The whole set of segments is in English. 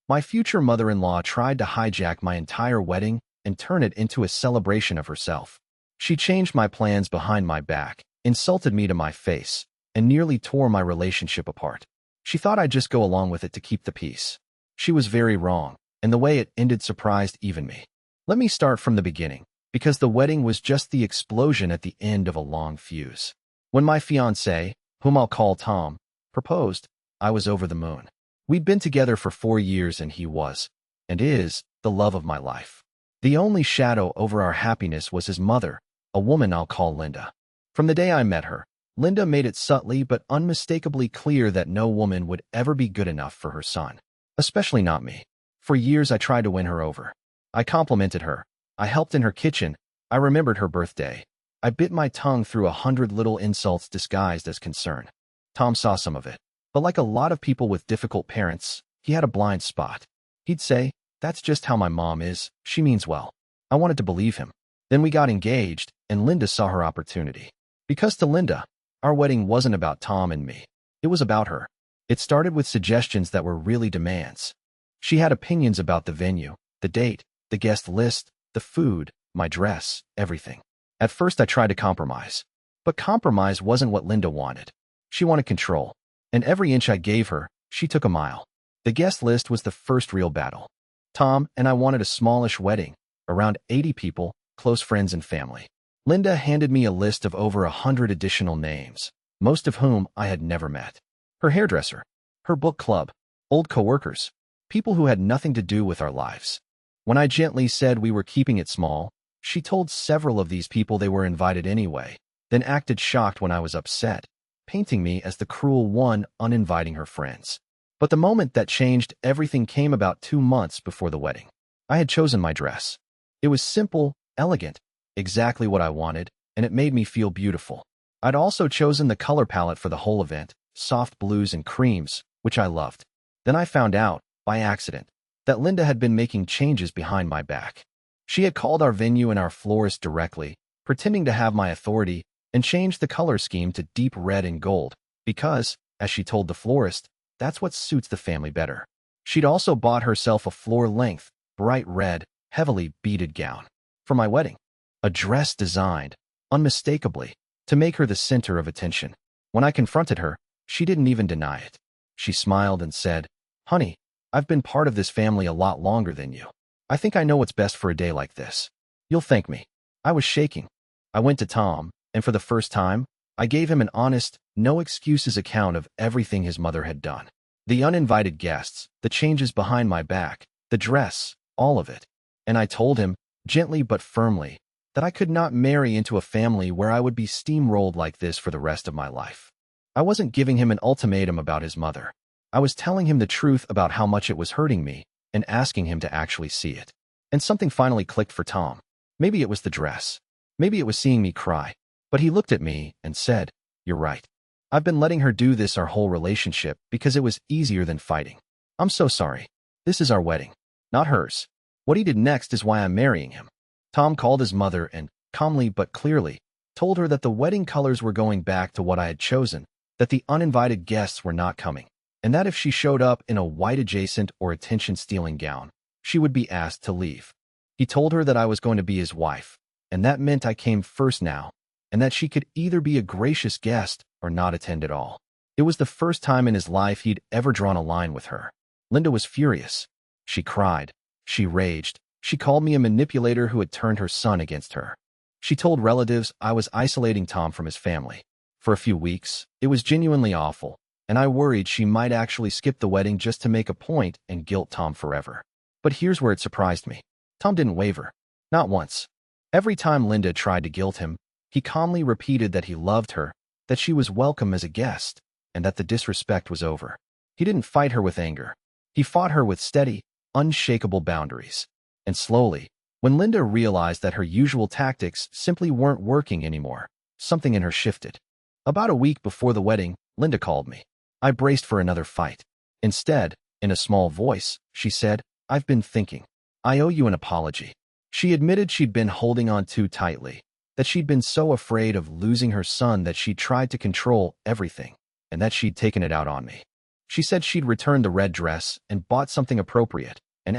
My future mother-in-law tried to hijack my entire wedding and turn it into a celebration of herself. She changed my plans behind my back, insulted me to my face, and nearly tore my relationship apart. She thought I'd just go along with it to keep the peace. She was very wrong, and the way it ended surprised even me. Let me start from the beginning, because the wedding was just the explosion at the end of a long fuse. When my fiancé, whom I'll call Tom, proposed, I was over the moon. We'd been together for 4 years and he was, and is, the love of my life. The only shadow over our happiness was his mother, a woman I'll call Linda. From the day I met her, Linda made it subtly but unmistakably clear that no woman would ever be good enough for her son. Especially not me. For years I tried to win her over. I complimented her. I helped in her kitchen. I remembered her birthday. I bit my tongue through 100 little insults disguised as concern. Tom saw some of it. But like a lot of people with difficult parents, he had a blind spot. He'd say, "That's just how my mom is. She means well." I wanted to believe him. Then we got engaged, and Linda saw her opportunity. Because to Linda, our wedding wasn't about Tom and me. It was about her. It started with suggestions that were really demands. She had opinions about the venue, the date, the guest list, the food, my dress, everything. At first I tried to compromise. But compromise wasn't what Linda wanted. She wanted control. And every inch I gave her, she took a mile. The guest list was the first real battle. Tom and I wanted a smallish wedding, around 80 people, close friends and family. Linda handed me a list of over 100 additional names, most of whom I had never met. Her hairdresser, her book club, old coworkers, people who had nothing to do with our lives. When I gently said we were keeping it small, she told several of these people they were invited anyway, then acted shocked when I was upset, painting me as the cruel one uninviting her friends. But the moment that changed everything came about 2 months before the wedding. I had chosen my dress. It was simple, elegant, exactly what I wanted, and it made me feel beautiful. I'd also chosen the color palette for the whole event, soft blues and creams, which I loved. Then I found out, by accident, that Linda had been making changes behind my back. She had called our venue and our florist directly, pretending to have my authority, and changed the color scheme to deep red and gold, because, as she told the florist, that's what suits the family better. She'd also bought herself a floor-length, bright red, heavily beaded gown for my wedding. A dress designed, unmistakably, to make her the center of attention. When I confronted her, she didn't even deny it. She smiled and said, "Honey, I've been part of this family a lot longer than you. I think I know what's best for a day like this. You'll thank me." I was shaking. I went to Tom, and for the first time, I gave him an honest, no-excuses account of everything his mother had done. The uninvited guests, the changes behind my back, the dress, all of it. And I told him, gently but firmly, that I could not marry into a family where I would be steamrolled like this for the rest of my life. I wasn't giving him an ultimatum about his mother. I was telling him the truth about how much it was hurting me and asking him to actually see it. And something finally clicked for Tom. Maybe it was the dress. Maybe it was seeing me cry. But he looked at me and said, "You're right. I've been letting her do this our whole relationship because it was easier than fighting. I'm so sorry. This is our wedding, not hers. What he did next is why I'm marrying him." Tom called his mother and, calmly but clearly, told her that the wedding colors were going back to what I had chosen, that the uninvited guests were not coming, and that if she showed up in a white-adjacent or attention-stealing gown, she would be asked to leave. He told her that I was going to be his wife, and that meant I came first now, and that she could either be a gracious guest or not attend at all. It was the first time in his life he'd ever drawn a line with her. Linda was furious. She cried. She raged. She called me a manipulator who had turned her son against her. She told relatives I was isolating Tom from his family. For a few weeks, it was genuinely awful, and I worried she might actually skip the wedding just to make a point and guilt Tom forever. But here's where it surprised me. Tom didn't waver. Not once. Every time Linda tried to guilt him, he calmly repeated that he loved her, that she was welcome as a guest, and that the disrespect was over. He didn't fight her with anger. He fought her with steady, unshakable boundaries. And slowly, when Linda realized that her usual tactics simply weren't working anymore, something in her shifted. About a week before the wedding, Linda called me. I braced for another fight. Instead, in a small voice, she said, "I've been thinking. I owe you an apology." She admitted she'd been holding on too tightly, that she'd been so afraid of losing her son that she'd tried to control everything, and that she'd taken it out on me. She said she'd returned the red dress and bought something appropriate, and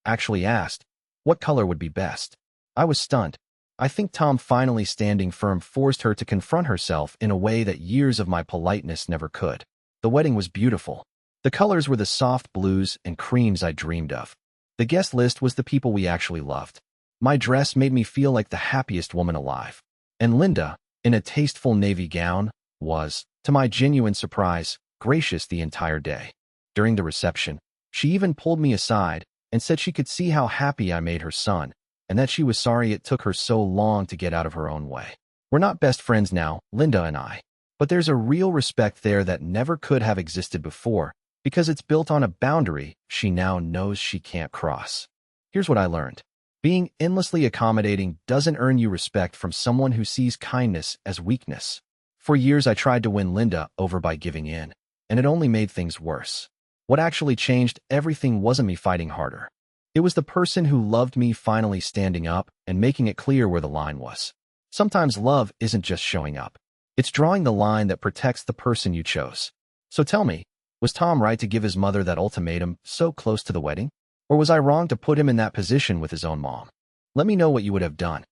actually asked, what color would be best. I was stunned. I think Tom finally standing firm forced her to confront herself in a way that years of my politeness never could. The wedding was beautiful. The colors were the soft blues and creams I dreamed of. The guest list was the people we actually loved. My dress made me feel like the happiest woman alive. And Linda, in a tasteful navy gown, was, to my genuine surprise, gracious the entire day. During the reception, she even pulled me aside and said she could see how happy I made her son, and that she was sorry it took her so long to get out of her own way. We're not best friends now, Linda and I, but there's a real respect there that never could have existed before, because it's built on a boundary she now knows she can't cross. Here's what I learned. Being endlessly accommodating doesn't earn you respect from someone who sees kindness as weakness. For years I tried to win Linda over by giving in, and it only made things worse. What actually changed everything wasn't me fighting harder. It was the person who loved me finally standing up and making it clear where the line was. Sometimes love isn't just showing up. It's drawing the line that protects the person you chose. So tell me, was Tom right to give his mother that ultimatum so close to the wedding? Or was I wrong to put him in that position with his own mom? Let me know what you would have done.